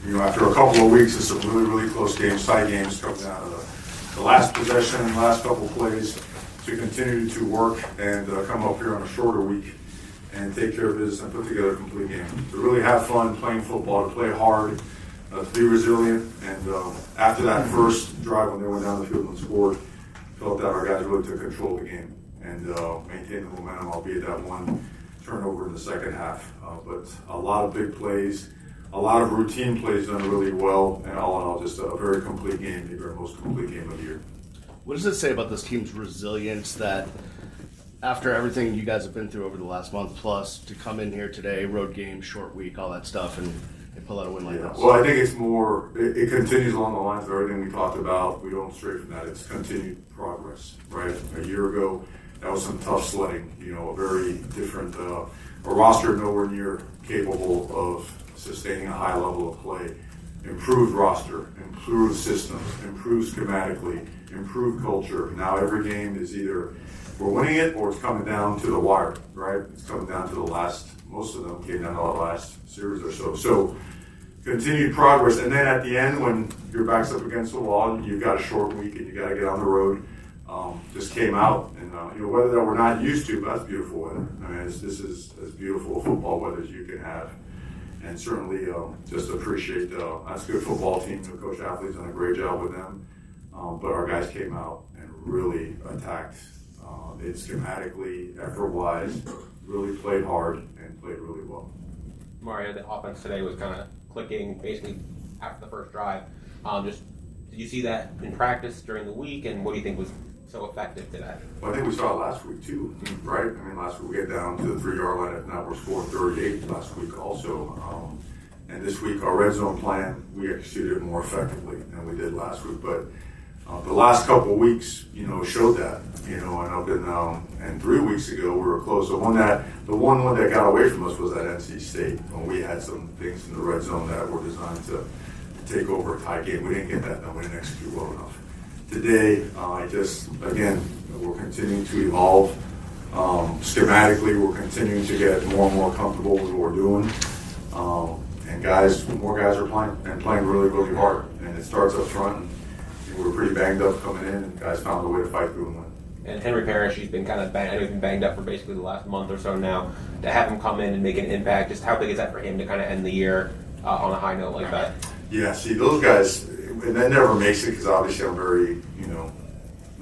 after a couple of weeks of some really, really close games, tight games, coming down to the last possession and last couple of plays, to continue to work and come up here on a shorter week and take care of business and put together a complete game. To really have fun playing football, to play hard, to be resilient. And after that first drive when they went down the field and scored, felt that our guys really took control of the game and maintained the momentum, albeit that one turnover in the second half. But a lot of big plays, a lot of routine plays done really well, and all in all, just a very complete game, maybe our most complete game of the year. What does it say about this team's resilience that after everything you guys have been through over the last month plus, to come in here today, road game, short week, all that stuff, and pull out a win like this? Well, I think it's more, it continues along the lines of everything we talked about. We don't stray from that. It's continued progress, right? A year ago, that was some tough sledding, a very different, a roster nowhere near capable of sustaining a high level of play. Improved roster, improved systems, improved schematically, improved culture. Now every game is either we're winning it or it's coming down to the wire, right? It's coming down to the last, most of them came down to the last series or so. So continued progress. And then at the end, when your back's up against the wall and you've got a short week and you got to get on the road, just came out. And, weather that we're not used to, but that's beautiful weather. I mean, this is as beautiful a football weather as you can have. And certainly just appreciate that's a good football team. The coach athletes done a great job with them. But our guys came out and really attacked it schematically, effort-wise, really played hard and played really well. Mario, the offense today was kind of clicking basically after the first drive. Did you see that in practice during the week, and what do you think was so effective today? Well, I think we saw it last week too, right? I mean, last week we get down to the 3-yard line. If not, we're scoring 38 last week also. And this week, our red zone plan, we executed it more effectively than we did last week. But the last couple of weeks, showed that, and 3 weeks ago we were close. The one that got away from us was at NC State when we had some things in the red zone that were designed to take over a tie game. We didn't get that done. We didn't execute well enough. Today, we're continuing to evolve. Schematically, we're continuing to get more and more comfortable with what we're doing. And more guys are playing really, really hard. And it starts up front. And we were pretty banged up coming in, and guys found a way to fight through and win. And Henry Parrish, he's been kind of banged up for basically the last month or so now. To have him come in and make an impact, just how big is that for him to kind of end the year on a high note like that? Yeah, see, those guys, and that never makes it because obviously I'm very,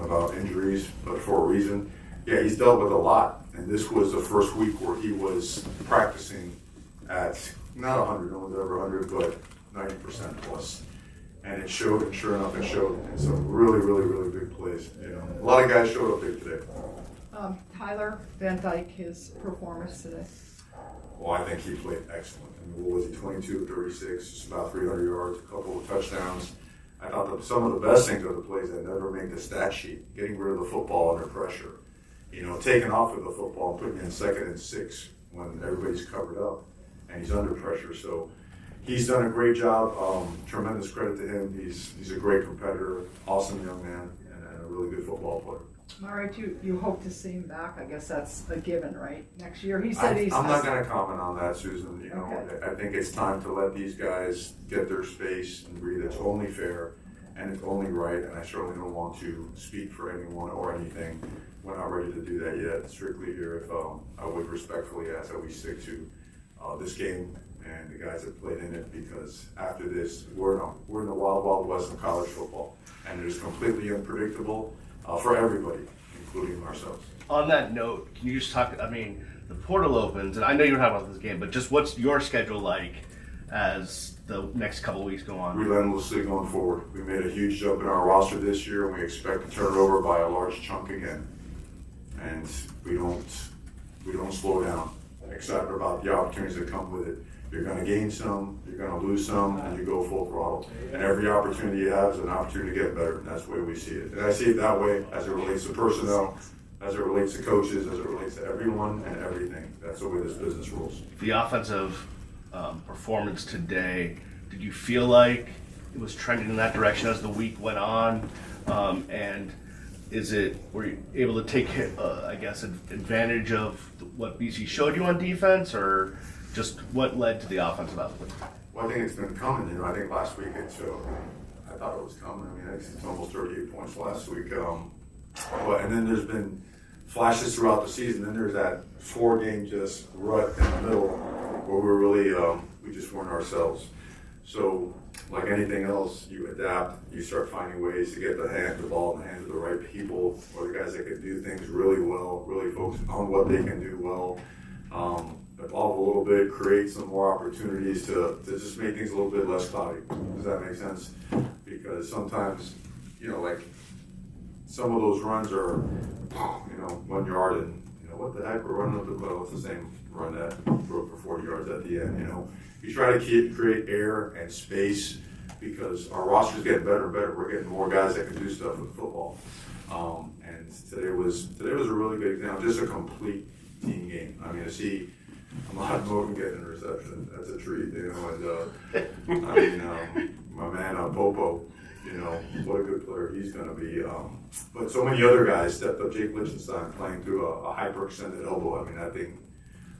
about injuries, but for a reason. Yeah, he's dealt with a lot, and this was the first week where he was practicing at not 100, no one's ever 100, but 90% plus. And it showed, and sure enough, it showed. And some really, really, really big plays. A lot of guys showed up big today. Tyler Van Dyke, his performance today. Well, I think he played excellent. I mean, what was he, 22 of 36, just about 300 yards, a couple of touchdowns. I thought that some of the best things are the plays that never make the stat sheet, getting rid of the football under pressure. Taking off of the football and putting in 2nd and 6 when everybody's covered up and he's under pressure. So he's done a great job. Tremendous credit to him. He's a great competitor, awesome young man, and a really good football player. Mario, you hope to see him back. I guess that's a given, right? Next year, he said I'm not going to comment on that, Susan. Okay. I think it's time to let these guys get their space and breathe. It's only fair and it's only right, and I certainly don't want to speak for anyone or anything. We're not ready to do that yet. Strictly here, if I would respectfully ask that we stick to this game and the guys that played in it, because after this, we're in the wild, wild west of college football, and it is completely unpredictable for everybody, including ourselves. On that note, can you just talk, the portal opens, and I know you're talking about this game, but just what's your schedule like as the next couple of weeks go on? Relentlessly going forward. We made a huge jump in our roster this year, and we expect to turn it over by a large chunk again. And we don't slow down. Excited about the opportunities that come with it. You're going to gain some, you're going to lose some, and you go full throttle. And every opportunity you have is an opportunity to get better, and that's the way we see it. And I see it that way as it relates to personnel, as it relates to coaches, as it relates to everyone and everything. That's the way this business rolls. The offensive performance today, did you feel like it was trending in that direction as the week went on? And were you able to take, advantage of what BC showed you on defense, or just what led to the offensive output? Well, I think it's been coming. I think last week it showed. I thought it was coming. I mean, it's almost 38 points last week. And then there's been flashes throughout the season. Then there's that 4-game just rut in the middle where we're really we just weren't ourselves. So, like anything else, you adapt. You start finding ways to get the ball in the hands of the right people, or the guys that can do things really well, really focus on what they can do well. Evolve a little bit, create some more opportunities to just make things a little bit less cloudy. Does that make sense? Because sometimes, like some of those runs are, 1 yard and, what the heck, we're running up the middle. It's the same run that broke for 40 yards at the end, You try to create air and space because our roster's getting better and better. We're getting more guys that can do stuff with football. And today was a really good example, just a complete team game. I mean, to see Ahmad Moten get an interception, that's a treat, and my man Popo, what a good player he's going to be. But so many other guys stepped up. Jake Lichtenstein playing through a hyper-extended elbow. I mean, that thing,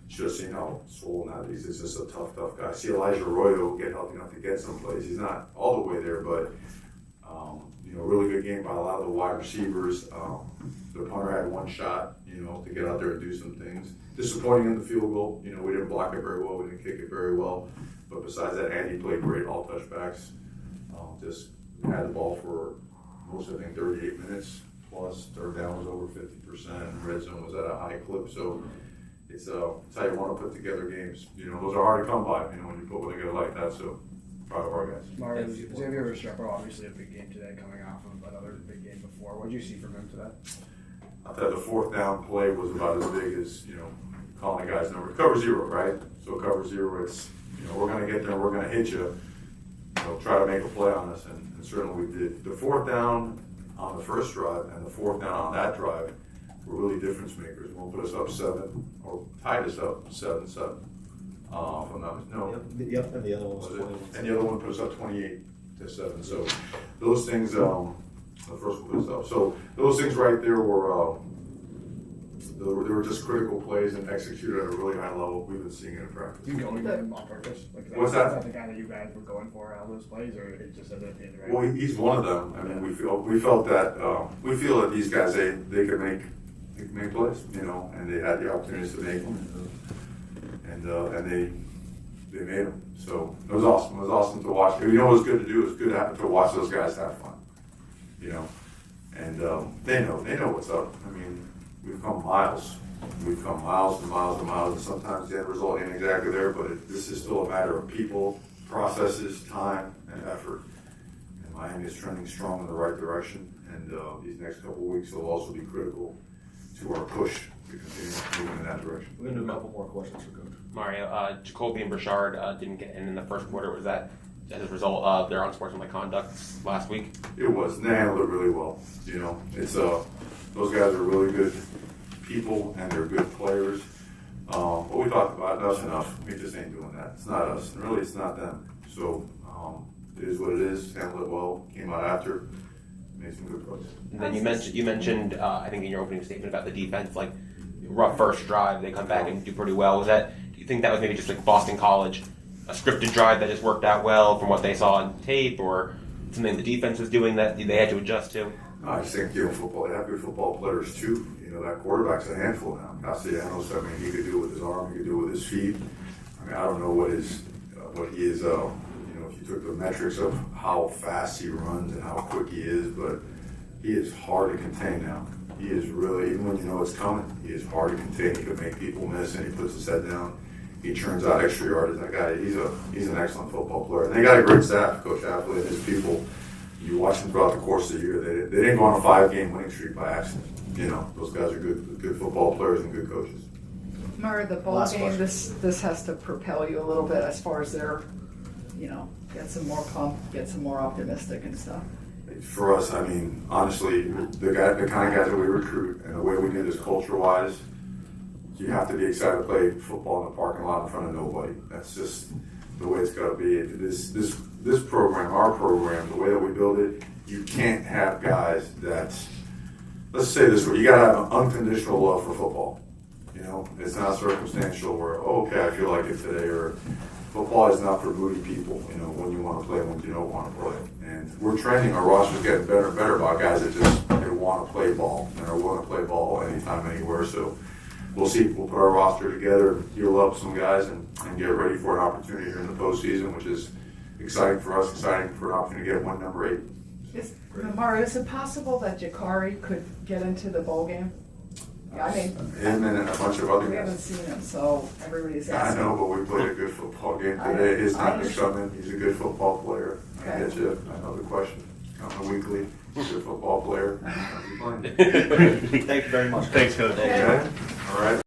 just seen how swollen that is. He's just a tough guy. I see Elijah Arroyo get healthy enough to get someplace. He's not all the way there, but really good game by a lot of the wide receivers. The punter had one shot, to get out there and do some things. Disappointing in the field goal. We didn't block it very well. We didn't kick it very well. But besides that, Andy played great, all touchbacks. Just had the ball for most, I think, 38 minutes plus. Third down was over 50%. Red zone was at a high clip. So it's how you want to put together games. Those are hard to come by, when you put one together like that. So proud of our guys. Mario, Xavier Restrepo, obviously a big game today, coming off of another big game before. What did you see from him today? I thought the 4th down play was about as big as, calling the guy's number. Cover 0, right? So cover 0, it's, we're going to get there, we're going to hit you. Try to make a play on us, and certainly we did. The 4th down on the first drive and the 4th down on that drive were really difference makers. One put us up 7, or tied us up 7-7. If I'm not, no. Yep, and the other one was 21. And the other one put us up 28-7. So those things, the first one put us up. So those things right there were they were just critical plays and executed at a really high level. We've been seeing it in practice. You going to him on purpose? What's that? Is that the guy that you guys were going for out of those plays, or it just ended up being the right? Well, he's one of them. I mean, we felt that we feel that these guys they could make plays, and they had the opportunities to make them, and they made them. So it was awesome. It was awesome to watch. What was good to do? It was good to watch those guys have fun, and they know what's up. I mean, we've come miles. We've come miles and miles and miles, and sometimes the end result ain't exactly there, but this is still a matter of people, processes, time, and effort. And Miami is trending strong in the right direction, and these next couple of weeks will also be critical to our push to continue moving in that direction. We're going to do a couple more questions for Coach. Mario, Jacoby and Burchard didn't get in the first quarter. Was that as a result of their unsportsmanlike conduct last week? It was. They handled it really well. It's those guys are really good people and they're good players. But we talked about that's enough. We just ain't doing that. It's not us. And really, it's not them. So it is what it is. Handled it well. Came out after. Made some good plays. And then you mentioned I think in your opening statement about the defense, like rough first drive, they come back and do pretty well. Do you think that was maybe just like Boston College, a scripted drive that just worked out well from what they saw on tape, or something the defense was doing that they had to adjust to? I just think football. They have good football players too. That quarterback's a handful now. Castellanos, I mean, he could do it with his arm, he could do it with his feet. I mean, I don't know what he is. If you took the metrics of how fast he runs and how quick he is, but he is hard to contain now. He is really, even when you know it's coming, he is hard to contain. He can make people miss, and he puts his head down. He churns out extra yards. That guy, he's an excellent football player. And they got a great staff, Coach Affley and his people. You watch them throughout the course of the year. They didn't go on a 5-game winning streak by accident. Those guys are good football players and good coaches. Mario, the ball Last game, question. this has to propel you a little bit as far as their, get some more pump, get some more optimistic and stuff. For us, I mean, honestly, the kind of guys that we recruit and the way we do this culture-wise, you have to be excited to play football in the parking lot in front of nobody. That's just the way it's got to be. This program, our program, the way that we build it, you can't have guys that, let's say this way, you got to have an unconditional love for football. It's not circumstantial where, okay, I feel like it today, or football is not for moody people, you know, when you want to play and when you don't want to play. And we're trending, our roster's getting better and better about guys that just, they want to play ball and are willing to play ball anytime, anywhere. So we'll see, we'll put our roster together, heal up some guys and get ready for an opportunity here in the postseason, which is exciting for us, exciting for an opportunity to get win number 8. Mario, is it possible that Jakari could get into the bowl game? Yeah, I mean, Him and a bunch of other we haven't guys. seen him, so everybody's I asking. know, but we played a good football game today. His I time is coming. He's a good football player. I Okay. get you. I know the question. Coming weekly. He's a good football player. He'll be playing. Thank you very much. Thanks, Coach. Okay? All right.